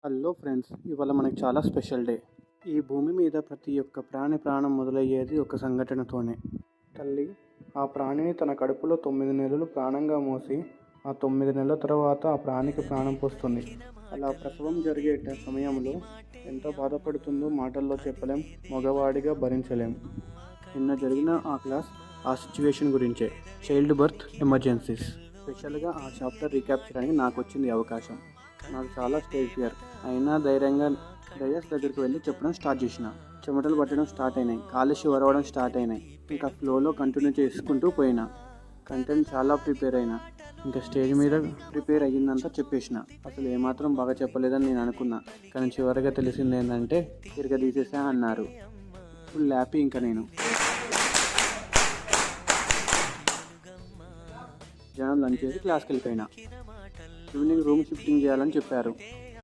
Hello friends, ఇవాళ మనకి చాలా స్పెషల్ డే. ఈ భూమి మీద ప్రతి ఒక్క ప్రాణి ప్రాణం మొదలయ్యేది ఒక సంఘటనతోనే. తల్లి ఆ ప్రాణిని తన కడుపులో 9 నెలలు ప్రాణంగా మోసి ఆ 9 నెలల తర్వాత ఆ ప్రాణికి ప్రాణం పోస్తుంది. అలా ప్రసవం జరిగే సమయంలో ఎంత బాధపడుతుందో మాటల్లో చెప్పలేం, మగవాడిగా భరించలేం. నిన్న జరిగిన ఆ క్లాస్ ఆ సిచ్యువేషన్ గురించే, చైల్డ్ బర్త్ ఎమర్జెన్సీస్. స్పెషల్గా ఆ చాప్టర్ రీక్యాప్ చేయడానికి నాకు వచ్చింది అవకాశం. నాకు చాలా స్టేజ్ ఫియర్ అయినా ధైర్యంగా డయాస్ దగ్గరికి వెళ్ళి చెప్పడం స్టార్ట్ చేసిన. చెమటలు పట్టడం స్టార్ట్ అయినాయి, కాళ్ళు షివరవడం స్టార్ట్ అయినాయి. ఇంకా ఫ్లోలో కంటిన్యూ చేసుకుంటూ పోయినా. కంటెంట్ చాలా ప్రిపేర్ అయినా. ఇంకా స్టేజ్ మీద ప్రిపేర్ అయ్యిందంతా చెప్పేసిన. అసలు ఏమాత్రం బాగా చెప్పలేదని నేను అనుకున్నా, కానీ చివరిగా తెలిసింది ఏంటంటే తిరగదీసేసా అన్నారు. Full happy. ఇంకా నేను జనం లంచ్ చేసి క్లాస్కి వెళ్ళిపోయినా. ఈవినింగ్ రూమ్ షిఫ్టింగ్ చేయాలని చెప్పారు.